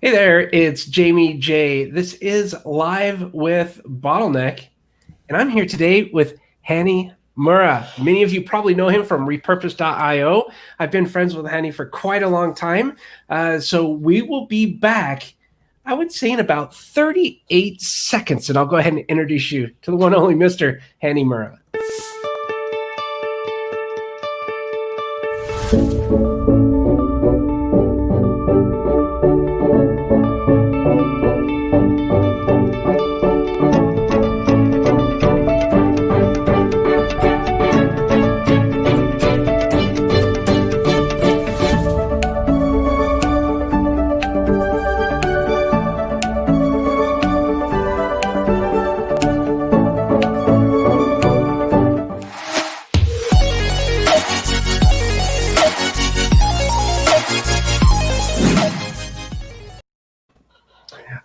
Hey there, it's Jamie J. This is Live with Bottleneck, and I'm here today with Hani Mourra. Many of you probably know him from Repurpose.io. I've been friends with Hani for quite a long time. So we will be back, I would say, in about 38 seconds, and I'll go ahead and introduce you to the one and only Mr. Hani Mourra.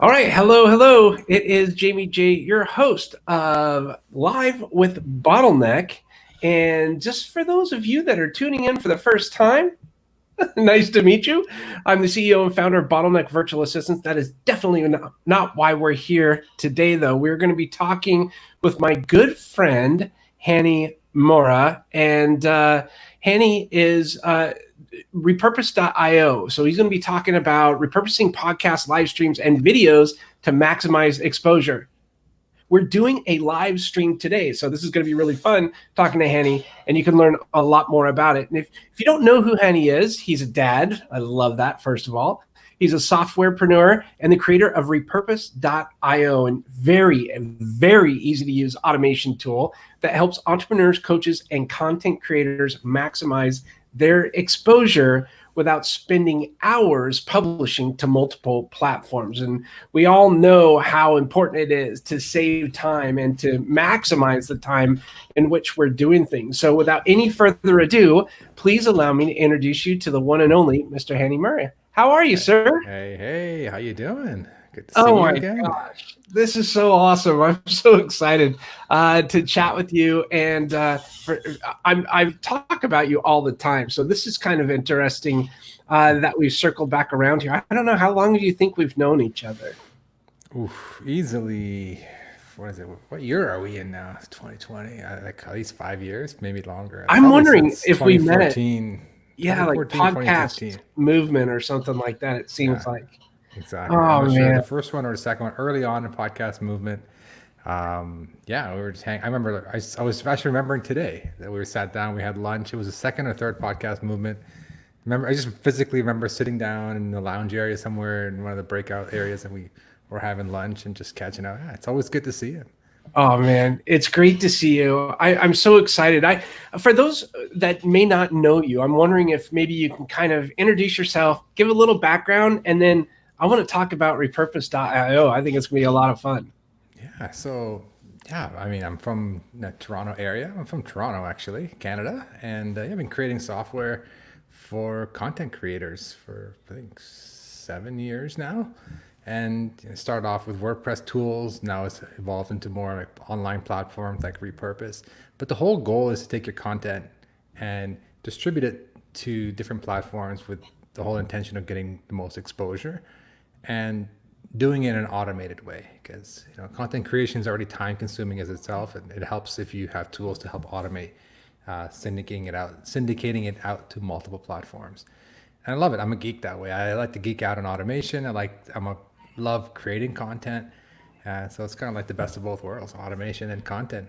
All right, hello. It is Jamie J, your host of Live with Bottleneck. And just for those of you that are tuning in for the first time, nice to meet you. I'm the CEO and founder of Bottleneck Virtual Assistants. That is definitely not why we're here today, though. We're going to be talking with my good friend, Hani Mourra. And Hani is Repurpose.io. So he's going to be talking about repurposing podcasts, live streams, and videos to maximize exposure. We're doing a live stream today, so this is going to be really fun talking to Hani, and you can learn a lot more about it. And if you don't know who Hani is, he's a dad. I love that, first of all. He's a softwarepreneur and the creator of Repurpose.io, and very easy to use automation tool that helps entrepreneurs, coaches, and content creators maximize their exposure without spending hours publishing to multiple platforms. And we all know how important it is to save time and to maximize the time in which we're doing things. So without any further ado, please allow me to introduce you to the one and only Mr. Hani Mourra. How are you, sir? Hey, how you doing? Good to see you again. Gosh, this is so awesome. I'm so excited to chat with you. And I talk about you all the time. So this is kind of interesting that we've circled back around here. I don't know, how long do you think we've known each other? Oof, easily. What is it? What year are we in now? It's 2020. Like at least 5 years, maybe longer. I'm Probably wondering since if we met at, 2014, yeah, like 2014, podcast movement or something like that, it seems Yeah, like. exactly. I'm Oh, not sure man. the first one or the second one. Early on in podcast movement. Yeah, we were just hanging. I remember. I was actually remembering today that we were sat down. We had lunch. It was the second or third podcast movement. Remember, I just physically remember sitting down in the lounge area somewhere in one of the breakout areas, and we were having lunch and just catching up. Yeah, it's always good to see you. Oh man, it's great to see you. I'm so excited. For those that may not know you, I'm wondering if maybe you can kind of introduce yourself, give a little background, and then I want to talk about Repurpose.io. I think it's gonna be a lot of fun. Yeah, yeah, I mean, I'm from the Toronto area. I'm from Toronto, actually, Canada, and I've been creating software for content creators for I think 7 years now. And it started off with WordPress tools. Now it's evolved into more like online platforms like Repurpose. But the whole goal is to take your content and distribute it to different platforms with the whole intention of getting the most exposure and doing it in an automated way, because content creation is already time consuming as itself, and it helps if you have tools to help automate syndicating it out to multiple platforms. And I love it. I'm a geek that way. I like to geek out on automation. Love creating content. So it's kind of like the best of both worlds, automation and content.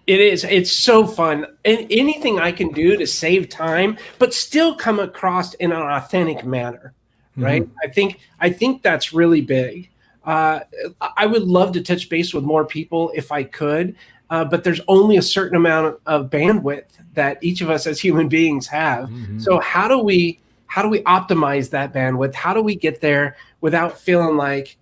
It is. It's so fun. And anything I can do to save time, but still come across in an authentic manner, right? Mm-hmm. I think that's really big. Uh, I would love to touch base with more people if I could, but there's only a certain amount of bandwidth that each of us as human beings have. Mm-hmm. So how do we optimize that bandwidth? How do we get there without feeling like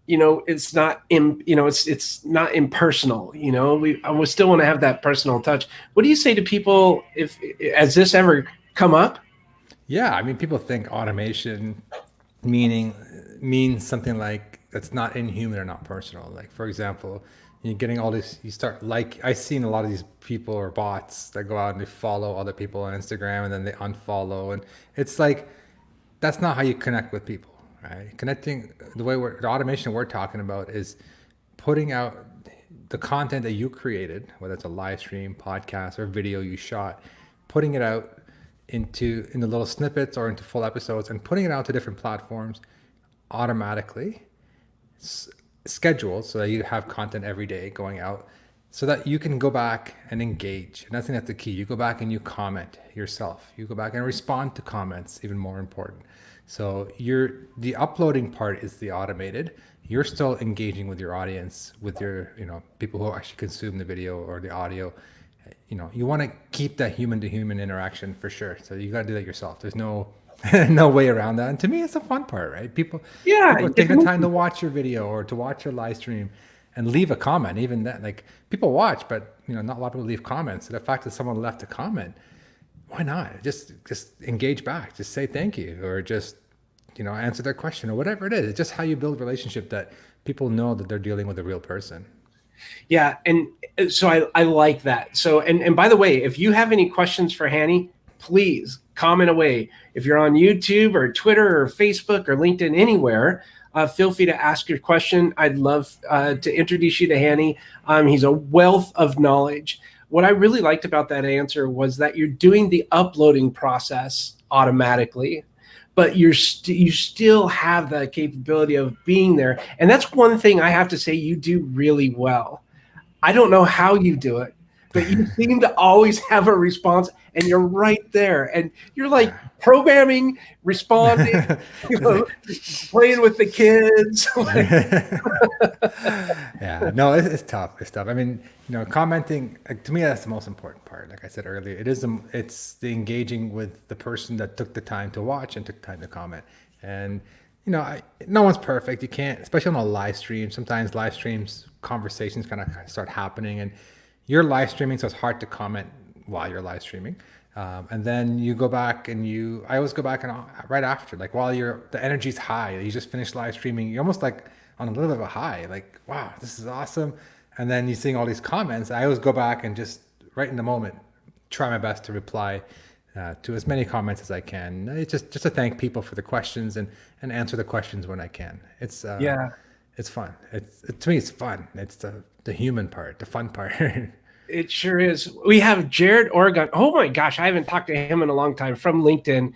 it's not it's not impersonal. We still want to have that personal touch. What do you say to people if has this ever come up? Yeah, I mean, people think automation meaning means something like that's not inhuman or not personal. Like, for example, you're getting all this, you start, like, I've seen a lot of these people or bots that go out and they follow other people on Instagram and then they unfollow. And it's like, that's not how you connect with people, right? Connecting the automation we're talking about is putting out the content that you created, whether it's a live stream, podcast, or video you shot, putting it out in the little snippets or into full episodes and putting it out to different platforms automatically, scheduled so that you have content every day going out so that you can go back and engage. And I think that's the key. You go back and you comment yourself. You go back and respond to comments, even more important. So the uploading part is the automated. You're still engaging with your audience, with your, people who actually consume the video or the audio. You want to keep that human to human interaction for sure. So you got to do that yourself. There's no no way around that. And to me, it's the fun part, right? People take the time to watch your video or to watch your live stream and leave a comment. Even that, like, people watch, but not a lot of people leave comments. So the fact that someone left a comment, why not? Just engage back. Just say thank you, or just answer their question, or whatever it is. It's just how you build a relationship that people know that they're dealing with a real person. Yeah, and so I like that. So and by the way, if you have any questions for Hani, please comment away. If you're on YouTube or Twitter or Facebook or LinkedIn, anywhere, feel free to ask your question. I'd love to introduce you to Hani. He's a wealth of knowledge. What I really liked about that answer was that you're doing the uploading process automatically, but you still have the capability of being there. And that's one thing I have to say you do really well. I don't know how you do it, but you seem to always have a response, and you're right there. And you're like programming, responding, playing with the kids. Yeah, no, it's tough. It's tough. I mean, commenting, to me, that's the most important part. Like I said earlier, it's the engaging with the person that took the time to watch and took time to comment. And no one's perfect. You can't, especially on a live stream. Sometimes live streams, conversations kind of start happening, and you're live streaming, so it's hard to comment while you're live streaming. And then you go back and I always go back and right after, like while the energy's high, you just finished live streaming, you're almost like on a little bit of a high, like, wow, this is awesome. And then you're seeing all these comments. I always go back and just right in the moment, try my best to reply to as many comments as I can. It's just to thank people for the questions and answer the questions when I can. It's it's fun. To me, it's fun. It's the human part, the fun part. It sure is. We have Jared Oregon. Oh my gosh, I haven't talked to him in a long time, from LinkedIn.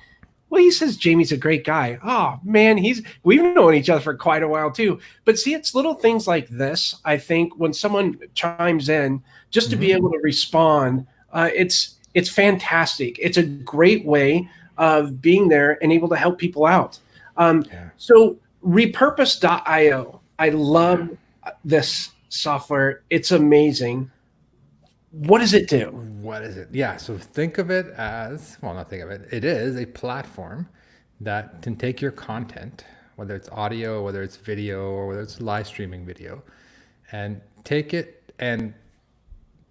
Well, he says Jamie's a great guy. Oh man, we've known each other for quite a while too. But see, it's little things like this. I think when someone chimes in, just to be able to respond, it's fantastic. It's a great way of being there and able to help people out. So Repurpose.io, I love this software. It's amazing. What does it do? What is it? Yeah, so think of it as, well, not think of it. It is a platform that can take your content, whether it's audio, whether it's video, or whether it's live streaming video, and take it and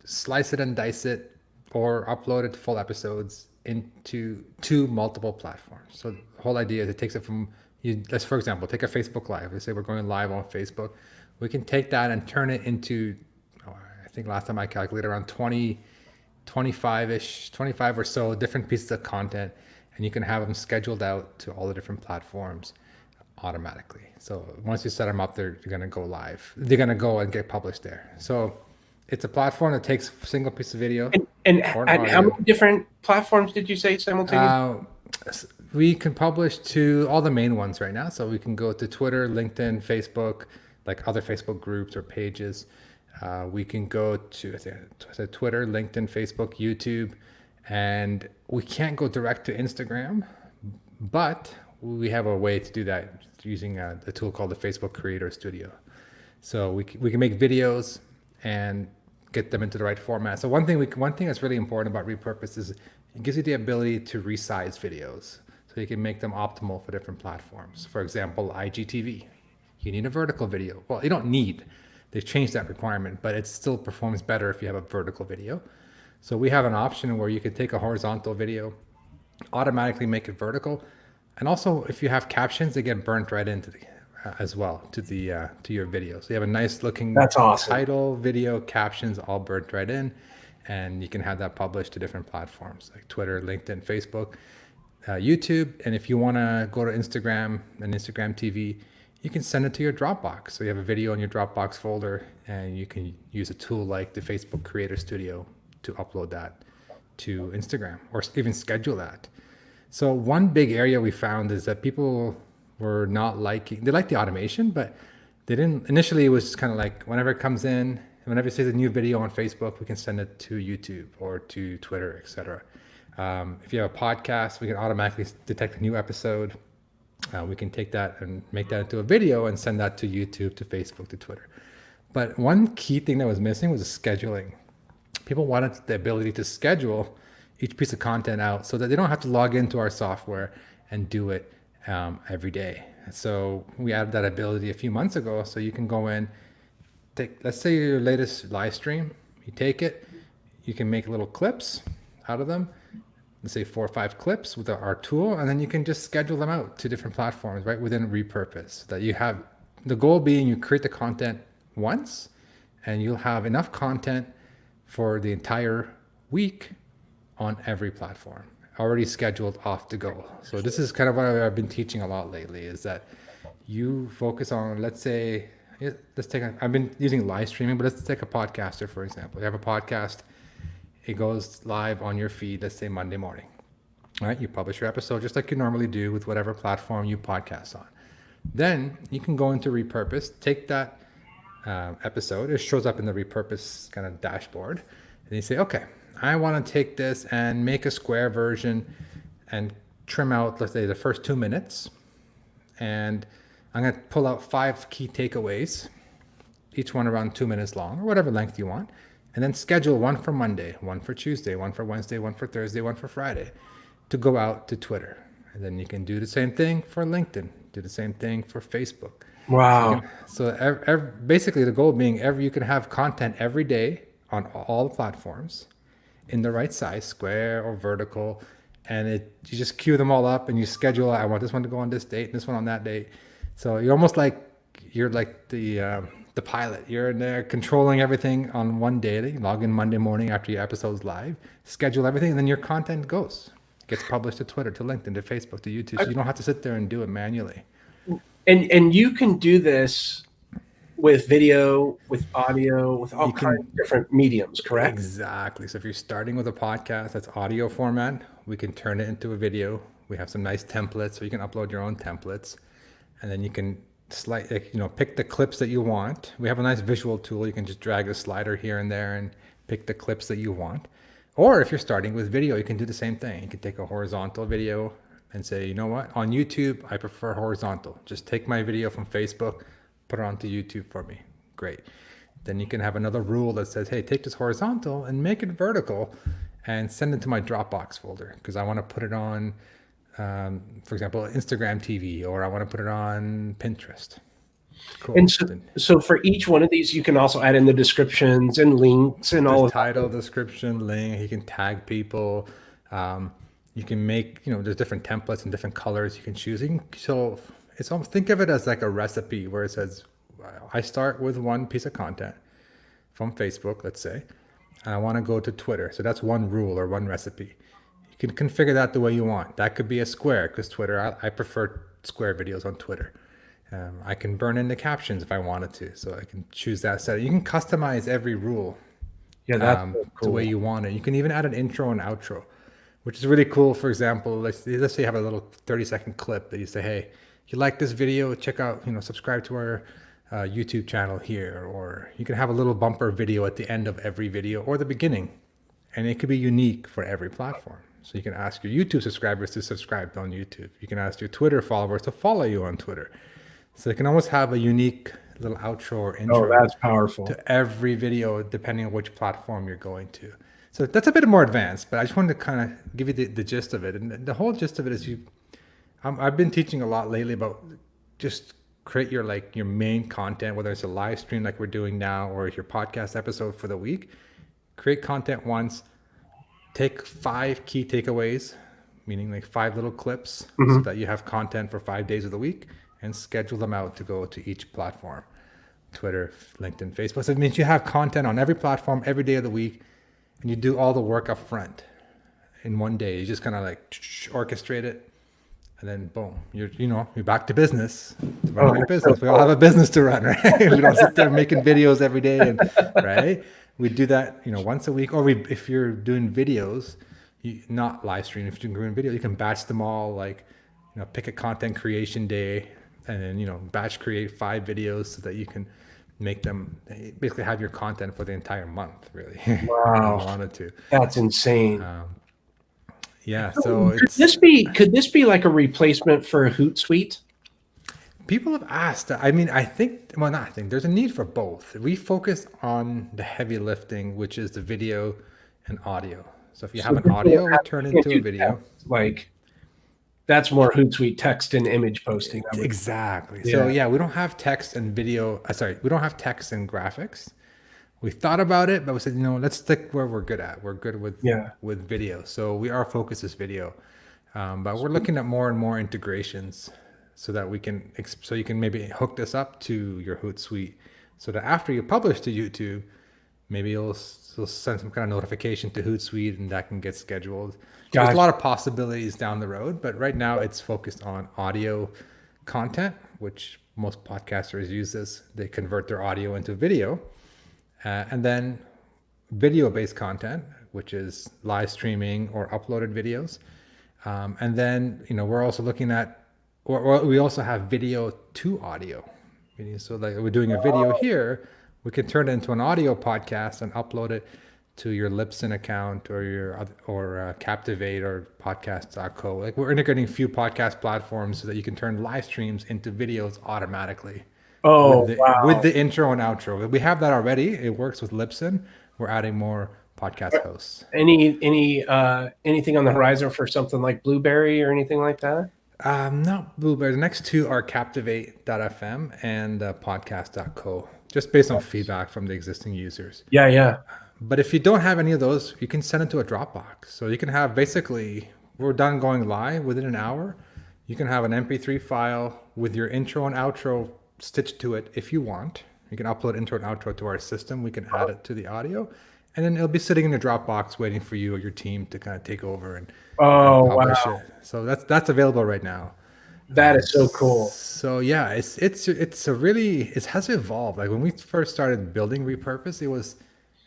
slice it and dice it, or upload it to full episodes into multiple platforms. So the whole idea is it takes it from let's, for example, take a Facebook Live. Let's say we're going live on Facebook. We can take that and turn it into, I think last time I calculated, around 25 or so different pieces of content, and you can have them scheduled out to all the different platforms automatically. So once you set them up, they're going to go live. They're going to go and get published there. So it's a platform that takes a single piece of video. And how many different platforms did you say simultaneously? We can publish to all the main ones right now. So we can go to Twitter, LinkedIn, Facebook, like other Facebook groups or pages. We can go to Twitter, LinkedIn, Facebook, YouTube, and we can't go direct to Instagram, but we have a way to do that using a tool called the Facebook Creator Studio. So we can make videos and get them into the right format. So one thing that's really important about Repurpose is it gives you the ability to resize videos, so you can make them optimal for different platforms. For example, IGTV, you need a vertical video. Well, you don't need. They've changed that requirement, but it still performs better if you have a vertical video. So we have an option where you can take a horizontal video, automatically make it vertical, and also if you have captions, they get burnt right into as well to your video. So you have a nice looking title, video, captions, all burnt right in, and you can have that published to different platforms like Twitter, LinkedIn, Facebook. YouTube. And if you want to go to Instagram and Instagram TV, you can send it to your Dropbox. So you have a video in your Dropbox folder, and you can use a tool like the Facebook Creator Studio to upload that to Instagram, or even schedule that. So one big area we found is that people were not liking, they like the automation, but they didn't, initially it was just kind of like whenever it comes in, whenever you see the new video on Facebook, we can send it to YouTube or to Twitter, etc. If you have a podcast, we can automatically detect a new episode. We can take that and make that into a video and send that to YouTube, to Facebook, to Twitter. But one key thing that was missing was scheduling. People wanted the ability to schedule each piece of content out so that they don't have to log into our software and do it every day. So we added that ability a few months ago. So you can go in, let's say your latest live stream, you take it, you can make little clips out of them, let's say 4 or 5 clips with our tool, and then you can just schedule them out to different platforms right within Repurpose. That you have the goal being you create the content once, and you'll have enough content for the entire week on every platform, already scheduled, off to go. So this is kind of what I've been teaching a lot lately, is that you focus on, let's say, I've been using live streaming, but let's take a podcaster, for example. You have a podcast, it goes live on your feed, let's say Monday morning. All right, you publish your episode just like you normally do with whatever platform you podcast on. Then you can go into Repurpose, take that episode, it shows up in the Repurpose kind of dashboard, and you say, okay, I want to take this and make a square version and trim out, let's say, the first 2 minutes. And I'm going to pull out 5 key takeaways, each one around 2 minutes long, or whatever length you want. And then schedule one for Monday, one for Tuesday, one for Wednesday, one for Thursday, one for Friday to go out to Twitter. And then you can do the same thing for LinkedIn, do the same thing for Facebook. Wow. So basically the goal being you can have content every day on all the platforms in the right size, square or vertical, and you just queue them all up and you schedule, I want this one to go on this date and this one on that date. So you're almost like the pilot. You're in there controlling everything on one day. You log in Monday morning after your episode's live, schedule everything, and then your content gets published to Twitter, to LinkedIn, to Facebook, to YouTube. So you don't have to sit there and do it manually. And you can do this with video, with audio, with all kinds of different mediums, correct? Exactly. So if you're starting with a podcast that's audio format, we can turn it into a video. We have some nice templates, so you can upload your own templates, and then you can pick the clips that you want. We have a nice visual tool. You can just drag the slider here and there and pick the clips that you want. Or if you're starting with video, you can do the same thing. You can take a horizontal video and say, you know what, on YouTube, I prefer horizontal. Just take my video from Facebook, put it onto YouTube for me. Great. Then you can have another rule that says, hey, take this horizontal and make it vertical and send it to my Dropbox folder because I want to put it on, for example, Instagram TV, or I want to put it on Pinterest. Cool. And so for each one of these, you can also add in the descriptions and links and all of title, description, link. You can tag people. You can make, there's different templates and different colors you can choose. So it's almost, think of it as like a recipe where it says, I start with one piece of content from Facebook, let's say, and I want to go to Twitter. So that's one rule or one recipe. You can configure that the way you want. That could be a square because Twitter, I prefer square videos on Twitter. I can burn in the captions if I wanted to. So I can choose that setting. You can customize every rule that's cool. The way you want it. You can even add an intro and outro, which is really cool. For example, let's say you have a little 30-second clip that you say, hey, if you like this video, check out, subscribe to our YouTube channel here. Or you can have a little bumper video at the end of every video or the beginning. And it could be unique for every platform. So you can ask your YouTube subscribers to subscribe on YouTube. You can ask your Twitter followers to follow you on Twitter. So you can almost have a unique little outro or intro. Oh, that's powerful. To every video, depending on which platform you're going to. So that's a bit more advanced, but I just wanted to kind of give you the gist of it. And the whole gist of it is I've been teaching a lot lately about just create your main content, whether it's a live stream like we're doing now, or your podcast episode for the week. Create content once, take 5 key takeaways, meaning like 5 little clips, so that you have content for 5 days of the week, and schedule them out to go to each platform, Twitter, LinkedIn, Facebook. So it means you have content on every platform every day of the week, and you do all the work up front. in one day. You just kind of like orchestrate it, and then boom, you're back to business, to running your business. We all have a business to run, right? We don't sit there making videos every day, and right. We do that, once a week, or if you're doing videos, not live stream. If you're doing video, you can batch them all. Like, pick a content creation day, and then batch create 5 videos so that you can make them basically have your content for the entire month. Really, Wow, if you wanted to. that's insane. Yeah. So Could this be like a replacement for Hootsuite? people have asked. I mean, there's a need for both. We focus on the heavy lifting, which is the video and audio. So if you have an audio, we turn into a video. Like, that's more Hootsuite text and image posting. Exactly. Yeah. So yeah, we don't have text and video. We don't have text and graphics. We thought about it, but we said, let's stick where we're good at. We're good with video. So our focus is video, but we're looking at more and more integrations so that you can maybe hook this up to your Hootsuite, so that after you publish to YouTube, maybe you'll send some kind of notification to Hootsuite, and that can get scheduled. There's a lot of possibilities down the road, but right now it's focused on audio content, which most podcasters use this. They convert their audio into video, and then video-based content, which is live streaming or uploaded videos. And then, we're also looking at, or we also have video to audio. So like we're doing a video here, we can turn it into an audio podcast and upload it to your Libsyn account or Captivate or podcast.co. Like we're integrating a few podcast platforms so that you can turn live streams into videos automatically. With the intro and outro. We have that already. It works with Libsyn. We're adding more podcast hosts. Anything on the horizon for something like Blueberry or anything like that? Not Blueberry. The next two are Captivate.fm and podcast.co, just based on feedback from the existing users. Yeah. But if you don't have any of those, you can send it to a Dropbox. So you can have we're done going live within an hour. You can have an MP3 file with your intro and outro stitched to it if you want. You can upload intro and outro to our system. We can add it to the audio, and then it'll be sitting in a Dropbox waiting for you or your team to kind of take over and publish it. So that's available right now. That is so cool. So yeah, it has evolved. Like when we first started building Repurpose,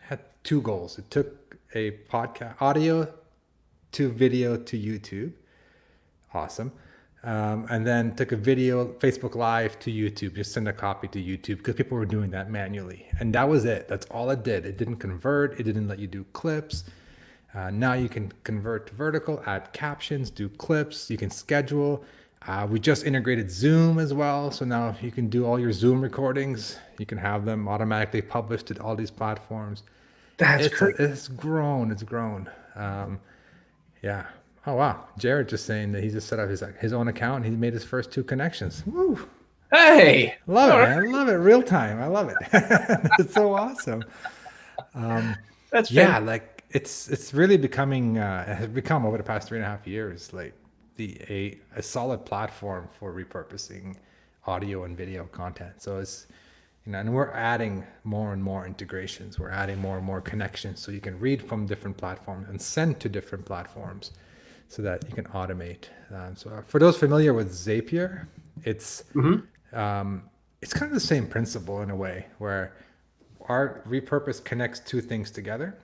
had 2 goals. It took a podcast audio to video to YouTube. Awesome. And then took a video Facebook Live to YouTube, just send a copy to YouTube, because people were doing that manually. And that was it. That's all it did. It didn't convert. It didn't let you do clips. Now you can convert to vertical, add captions, do clips. You can schedule. We just integrated Zoom as well. So now you can do all your Zoom recordings. You can have them automatically published to all these platforms. That's great. It's grown. Yeah. Oh, wow. Jared just saying that he just set up his own account and he made his first 2 connections. Woo. Hey. Love it, man. I love it. Real time. I love it. It's so awesome. That's like it's really becoming, it has become over the past 3.5 years, like a solid platform for repurposing audio and video content. So it's, and we're adding more and more integrations. We're adding more and more connections so you can read from different platforms and send to different platforms, so that you can automate. So for those familiar with Zapier, it's kind of the same principle in a way, where our repurpose connects 2 things together.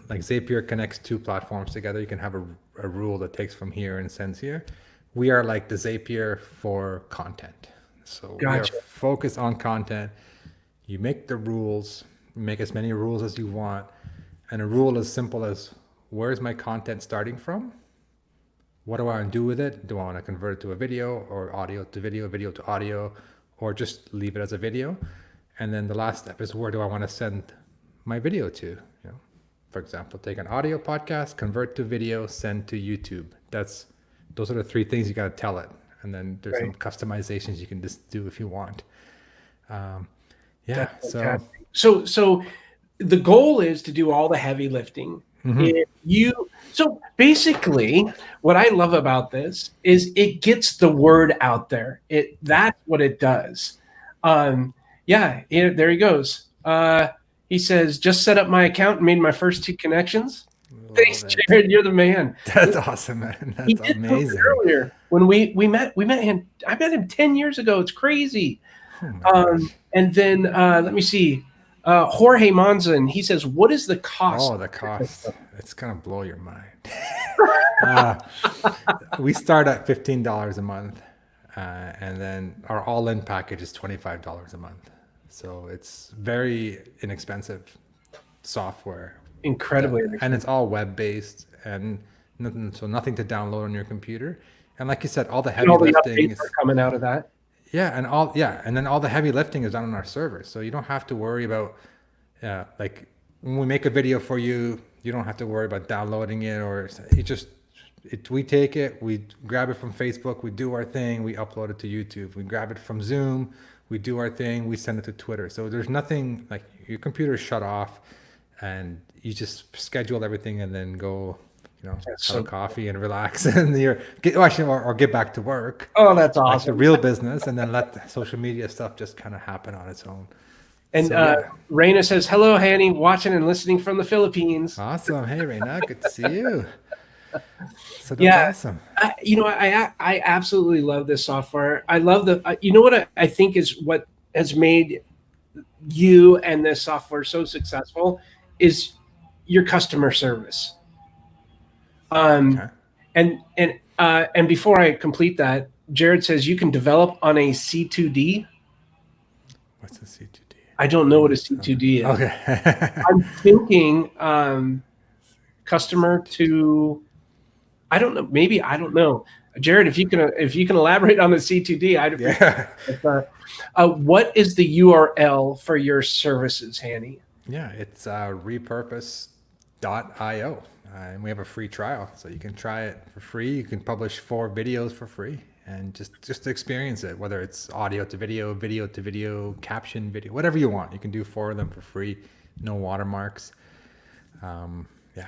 Like Zapier connects 2 platforms together. You can have a rule that takes from here and sends here. We are like the Zapier for content. So we are focused on content. You make the rules, make as many rules as you want. And a rule as simple as, where's my content starting from? What do I want to do with it? Do I want to convert it to a video, or audio to video, video to audio, or just leave it as a video? And then the last step is, where do I want to send my video to? For example, take an audio podcast, convert to video, send to YouTube. Those are the 3 things you got to tell it. And then there's some customizations you can just do if you want. So the goal is to do all the heavy lifting. So basically, what I love about this is it gets the word out there. That's what it does. There he goes. He says, just set up my account and made my first 2 connections. Thanks, Love it. Jared. You're the man. That's awesome, man. He That's did prove it amazing. earlier when we met. We met him. I met him 10 years ago. It's crazy. Oh my gosh. And then let me see. Jorge Monzon. He says, "What is the cost?" Oh, the cost. It's gonna blow your mind. uh, we start at $15 a month, and then our all-in package is $25 a month. So it's very inexpensive software, Incredibly. and it's all web-based and nothing, so nothing to download on your computer. And like you said, all the And heavy all the lifting updates are is coming out of that. and then all the heavy lifting is done on our server. So you don't have to worry about like when we make a video for you, you don't have to worry about downloading it or you just we take it, we grab it from Facebook, we do our thing, we upload it to YouTube. We grab it from Zoom, we do our thing, we send it to Twitter. So there's nothing like your computer is shut off, and you just schedule everything and then go, have a coffee and relax, and or get back to work, Oh, that's like the awesome. real business, and then let the social media stuff just kind of happen on its own. And So yeah, Raina says, "Hello, Hanny, watching and listening from the Philippines." awesome. Hey, Reina, good to see you. So that's Yeah, awesome. I absolutely love this software. I love you know what I think is what has made you and this software so successful is your customer service. Okay. And before I complete that, Jared says you can develop on a C2D. What's a C2D? I don't know what a C2D is. Okay. I'm thinking customer to, I don't know, maybe, I don't know. Jared, if you can elaborate on the C2D, I'd appreciate it. What is the URL for your services, Hanny? Yeah, it's repurpose.io. And we have a free trial, so you can try it for free. You can publish 4 videos for free and just experience it, whether it's audio to video, video to video, caption video, whatever you want. You can do 4 of them for free, no watermarks. Yeah.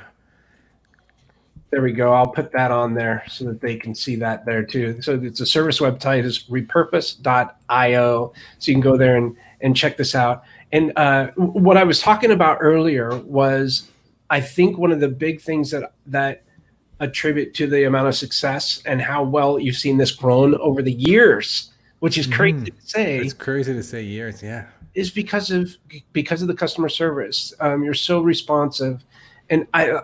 There we go. I'll put that on there so that they can see that there too. So it's a service website is repurpose.io. So you can go there and check this out. And what I was talking about earlier was, I think one of the big things that attribute to the amount of success and how well you've seen this grown over the years, which is crazy to say. It's crazy to say years, yeah. Is because of the customer service. You're so responsive, and I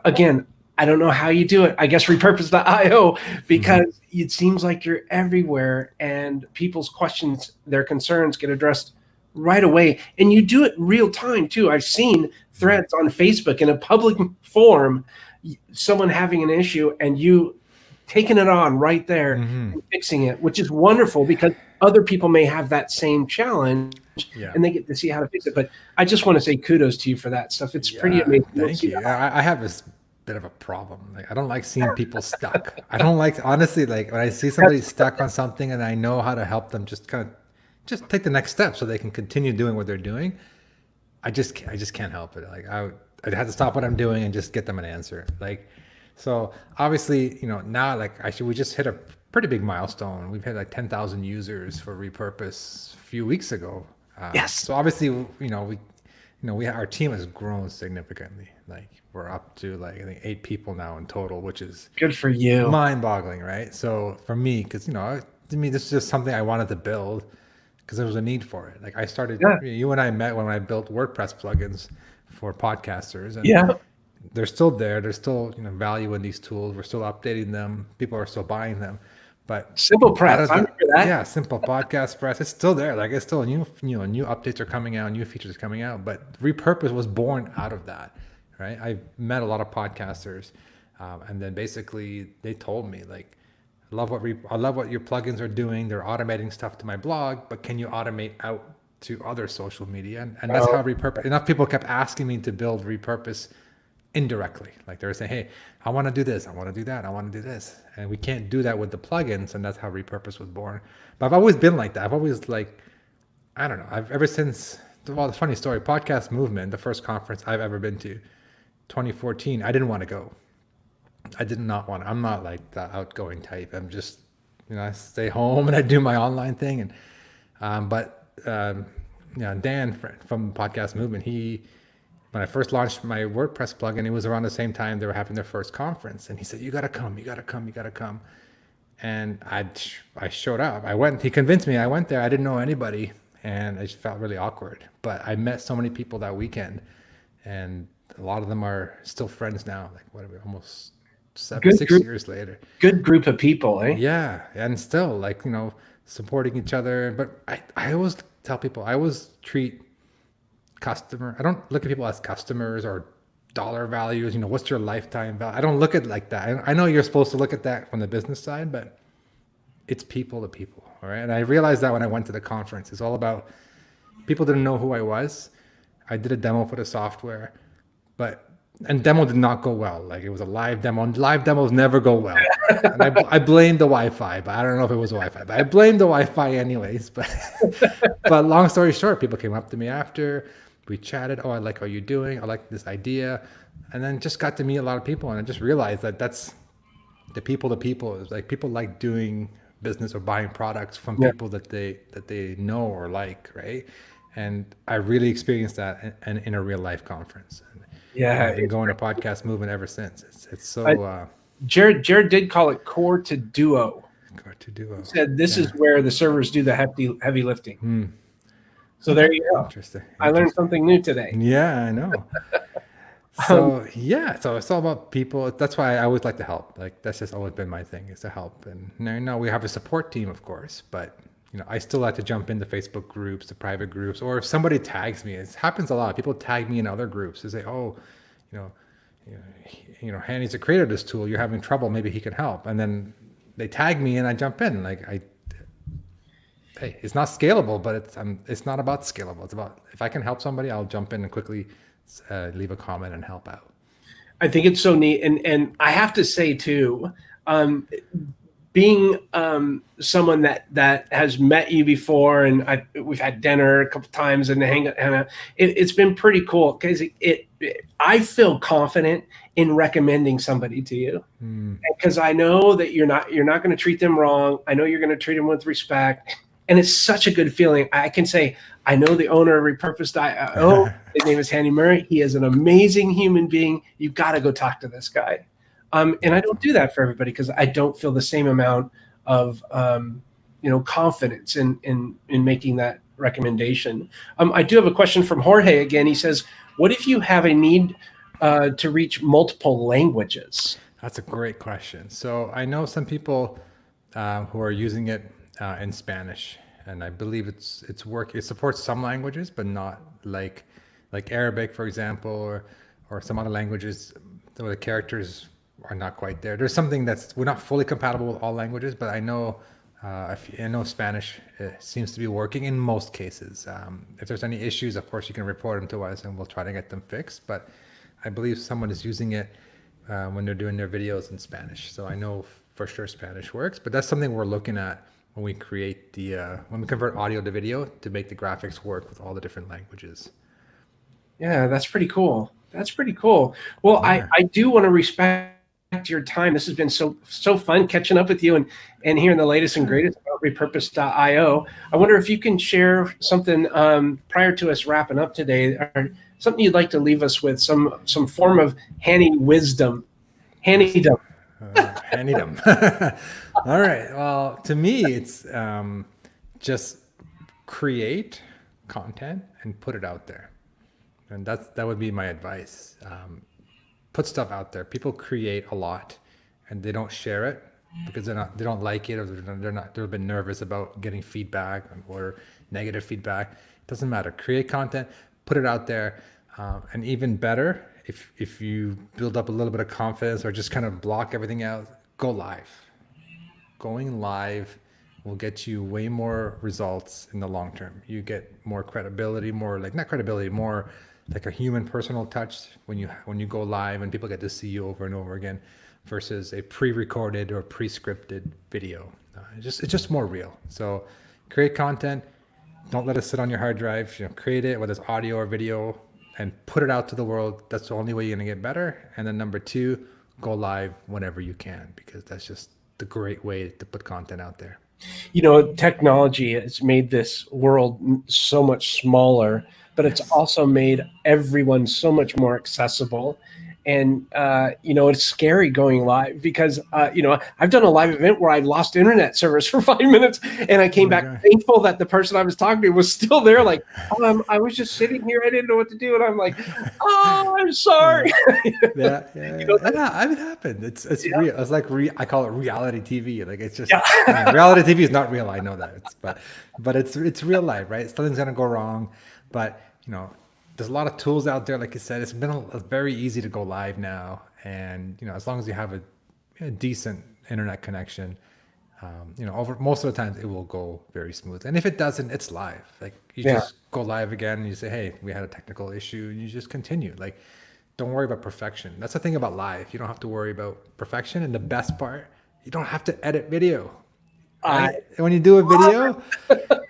don't know how you do it. I guess repurpose.io, because it seems like you're everywhere and people's questions, their concerns get addressed right away. And you do it real time too. I've seen threads on Facebook in a public forum, someone having an issue and you taking it on right there and fixing it, which is wonderful because other people may have that same challenge and they get to see how to fix it. But I just want to say kudos to you for that stuff. It's pretty amazing. Thank you. I have this bit of a problem. Like, I don't like seeing people stuck. I don't like, honestly, like when I see somebody stuck on something and I know how to help them just take the next step so they can continue doing what they're doing. I just can't help it. Like I'd have to stop what I'm doing and just get them an answer. Like, so obviously, now we just hit a pretty big milestone. We've had like 10,000 users for Repurpose a few weeks ago. Yes. So obviously, our team has grown significantly. Like we're up to I think 8 people now in total, which is good for you. Mind-boggling, right? So for me, because to me this is just something I wanted to build because there was a need for it. Like I started, you and I met when I built WordPress plugins for podcasters, and they're still there. There's still value in these tools. We're still updating them. People are still buying them. But Simple Press, I remember that. Yeah, Simple Podcast Press. It's still there. Like it's still new updates are coming out, new features are coming out. But Repurpose was born out of that, right? I met a lot of podcasters, and then basically they told me like, I love what your plugins are doing. They're automating stuff to my blog, but can you automate out to other social media? And that's how Repurpose. Enough people kept asking me to build Repurpose indirectly. Like they were saying, hey, I want to do this, I want to do that, I want to do this. And we can't do that with the plugins, and that's how Repurpose was born. But I've always been like that. I've always I don't know. Ever since, the funny story, Podcast Movement, the first conference I've ever been to, 2014, I didn't want to go. I did not want to. I'm not like the outgoing type. I'm just, I stay home and I do my online thing. And, Dan from Podcast Movement, he when I first launched my WordPress plugin, it was around the same time they were having their first conference, and he said, "You gotta come, you gotta come, you gotta come." And I showed up. I went. He convinced me. I went there. I didn't know anybody, and I just felt really awkward. But I met so many people that weekend, and a lot of them are still friends now. Like what are we, almost Good 6 years later. good group of people, eh? Yeah, and still like supporting each other. But I always tell people I always treat customer. I don't look at people as customers or dollar values. What's your lifetime value? I don't look at it like that. I know you're supposed to look at that from the business side, but it's people to people. All right. And I realized that when I went to the conference, it's all about people didn't know who I was. I did a demo for the software, and demo did not go well. Like it was a live demo, and live demos never go well. And I blamed the Wi-Fi, but I don't know if it was Wi-Fi, but I blamed the Wi-Fi anyways. But long story short, people came up to me after. We chatted. Oh, I like how you're doing. I like this idea. And then just got to meet a lot of people. And I just realized that that's the people to people. It's like people like doing business or buying products from people that they know or like, right? And I really experienced that in a real life conference. Yeah, I've been going to podcast movement ever since. It's so Jared did call it core to duo. Core to duo. He said this is where the servers do the heavy lifting. So there you go. Interesting. I learned something new today. Yeah, I know. So so it's all about people. That's why I always like to help. Like that's just always been my thing, is to help. And now we have a support team, of course, but I still like to jump into Facebook groups, the private groups, or if somebody tags me, it happens a lot. People tag me in other groups. They say, "Oh, Hani's a creator of this tool. You're having trouble. Maybe he can help." And then they tag me, and I jump in. Hey, it's not scalable, but it's not about scalable. It's about if I can help somebody, I'll jump in and quickly leave a comment and help out. I think it's so neat, and I have to say too, being someone that has met you before, and we've had dinner a couple times and it's been pretty cool because I feel confident in recommending somebody to you because I know that you're not going to treat them wrong. I know you're going to treat them with respect. And it's such a good feeling. I can say, I know the owner of Repurposed.io. His name is Hani Mourra. He is an amazing human being. You've got to go talk to this guy. And I don't do that for everybody because I don't feel the same amount of confidence in making that recommendation. I do have a question from Jorge again. He says, what if you have a need to reach multiple languages? That's a great question. So I know some people who are using it in Spanish, and I believe it supports some languages, but not like Arabic, for example, or some other languages where the characters are not quite there. There's something we're not fully compatible with all languages, but I know Spanish seems to be working in most cases. If there's any issues, of course, you can report them to us, and we'll try to get them fixed. But I believe someone is using it when they're doing their videos in Spanish. So I know for sure Spanish works, but that's something we're looking at when we create when we convert audio to video to make the graphics work with all the different languages. Yeah, that's pretty cool. Well, yeah. I do want to respect your time. This has been so fun catching up with you and hearing the latest and greatest about Repurpose.io. I wonder if you can share something prior to us wrapping up today, or something you'd like to leave us with, some form of Hani wisdom. Hanidom. Hanidom. All right. Well, to me, it's just create content and put it out there, and that would be my advice. Put stuff out there. People create a lot, and they don't share it because they don't like it, or they're a bit nervous about getting feedback or negative feedback. It doesn't matter. Create content, put it out there, and even better, if you build up a little bit of confidence or just kind of block everything out, go live. Going live will get you way more results in the long term. You get more credibility, more like a human personal touch when you go live and people get to see you over and over again versus a pre-recorded or pre-scripted video. It's just more real. So create content. Don't let it sit on your hard drive. Create it, whether it's audio or video, and put it out to the world. That's the only way you're going to get better. And then number 2, go live whenever you can, because that's just the great way to put content out there. Technology has made this world so much smaller, but it's also made everyone so much more accessible. And it's scary going live because I've done a live event where I lost internet service for 5 minutes, and I Oh came my back God. thankful that the person I was talking to was still there. Like, I was just sitting here, I didn't know what to do, and I'm like, oh, I'm sorry. Yeah. It happened. It's Yeah, real. It's like I call it reality TV. Like it's just, yeah. I mean, reality TV is not real. I know that. But it's real life, right? Something's gonna go wrong, but there's a lot of tools out there. Like you said, it's been very easy to go live now, and as long as you have a decent internet connection, over most of the times it will go very smooth. And if it doesn't, it's live. Like you Yeah. just go live again and you say, hey, we had a technical issue, and you just continue. Like, don't worry about perfection. That's the thing about live. You don't have to worry about perfection. And the best part, you don't have to edit video, I right? When you do a video,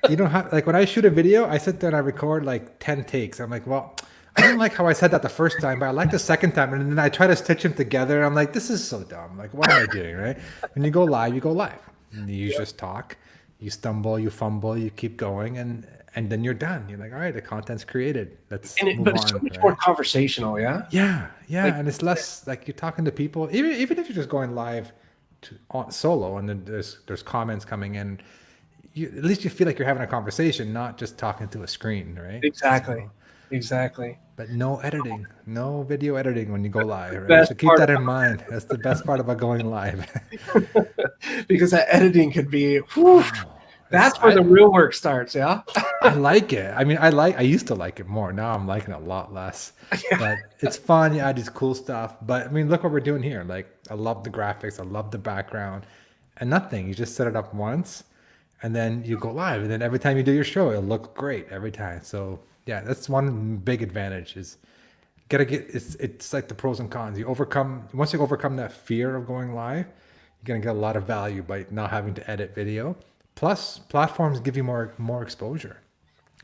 you don't have, like when I shoot a video, I sit there and I record like 10 takes. I'm like, well, I didn't like how I said that the first time, but I like the second time. And then I try to stitch them together. I'm like, this is so dumb. Like, what am I doing, right? When you go live, you go live. And you just talk, you stumble, you fumble, you keep going, and then you're done. You're like, all right, the content's created. Let's move but it's so on, much more right? conversational. Yeah. Yeah, Like, and it's less like you're talking to people. Even if you're just going live on solo, and then there's comments coming in, at least you feel like you're having a conversation, not just talking to a screen, right? exactly. So, Exactly. but no editing, no video editing when you go live, right? Best So keep part that in mind. That's the best part about going live. because that editing could be, whew, It's that's where the real work starts. Yeah. I like it. I mean, I used to like it more. Now I'm liking it a lot less. But it's fun. You add these cool stuff. But I mean, look what we're doing here. Like, I love the graphics. I love the background. And nothing. You just set it up once, and then you go live. And then every time you do your show, it'll look great every time. So yeah, that's one big advantage is it's like the pros and cons. Once you overcome that fear of going live, you're gonna get a lot of value by not having to edit video. Plus, platforms give you more exposure.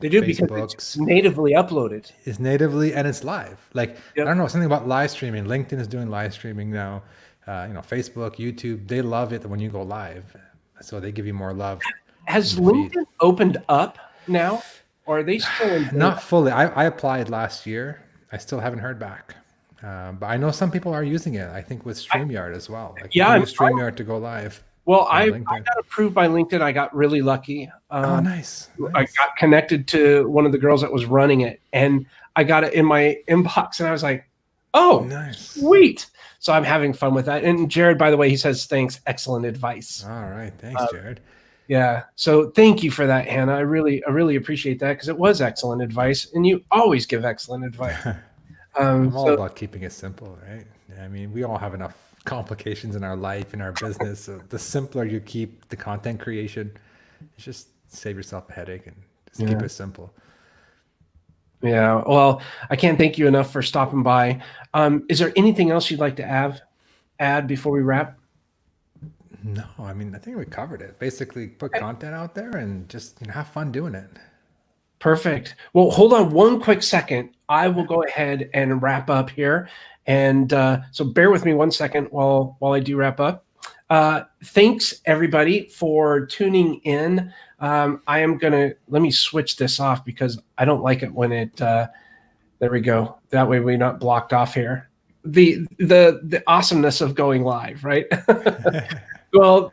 They do because it's Facebook's natively uploaded. is natively and it's live. Like, I Yep. don't know, something about live streaming. LinkedIn is doing live streaming now. Facebook, YouTube, they love it when you go live, so they give you more love Has in the feed. LinkedIn opened up now, or are they still in beta? Not fully. I applied last year. I still haven't heard back. But I know some people are using it. I think with StreamYard as well. Like, you Yeah, can I'm use StreamYard to go live Well, on I LinkedIn. got approved by LinkedIn. I got really lucky. Oh, nice. I Nice. got connected to one of the girls that was running it, and I got it in my inbox, and I was like, "Oh, Nice. sweet!" So I'm having fun with that. And Jared, by the way, he says, "Thanks, excellent advice." All right. Thanks, Jared. Yeah. So thank you for that, Hannah. I really appreciate that because it was excellent advice, and you always give excellent advice. I'm all So about keeping it simple, right? I mean, we all have enough complications in our life, in our business. So the simpler you keep the content creation, it's just save yourself a headache and just keep Yeah. it simple. yeah. Well, I can't thank you enough for stopping by. Is there anything else you'd like to add before we wrap? No, I mean, I think we covered it. Basically, put content out there and just have fun doing it. Perfect. Well, hold on one quick second. I will go ahead and wrap up here. And so bear with me 1 second while I do wrap up. Thanks, everybody, for tuning in. Let me switch this off because I don't like it when it, there we go. That way we're not blocked off here. The awesomeness of going live, right? Well,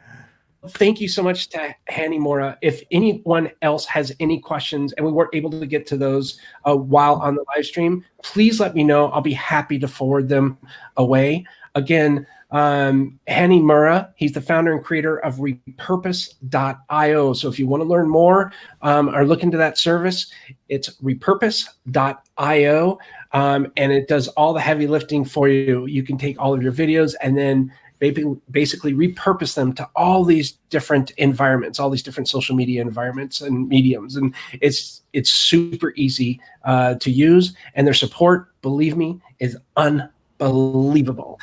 thank you so much to Hani Mourra. If anyone else has any questions and we weren't able to get to those while on the live stream, please let me know. I'll be happy to forward them away. Again, Hani Mourra, he's the founder and creator of Repurpose.io. So if you want to learn more or look into that service, it's Repurpose.io. And it does all the heavy lifting for you. You can take all of your videos and then basically repurpose them to all these different environments, all these different social media environments and mediums. And it's super easy to use. And their support, believe me, is unbelievable.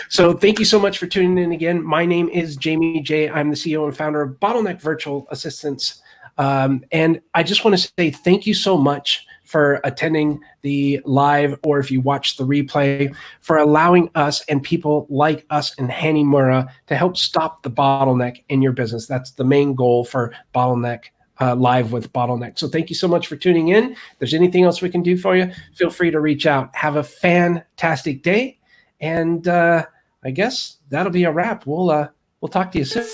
So thank you so much for tuning in again. My name is Jamie J. I'm the CEO and founder of Bottleneck Virtual Assistants. And I just want to say thank you so much for attending the live, or if you watch the replay, for allowing us and people like us and Hani Mourra to help stop the bottleneck in your business. That's the main goal for Bottleneck live with Bottleneck. So thank you so much for tuning in. If there's anything else we can do for you, feel free to reach out. Have a fantastic day. And I guess that'll be a wrap. We'll talk to you soon.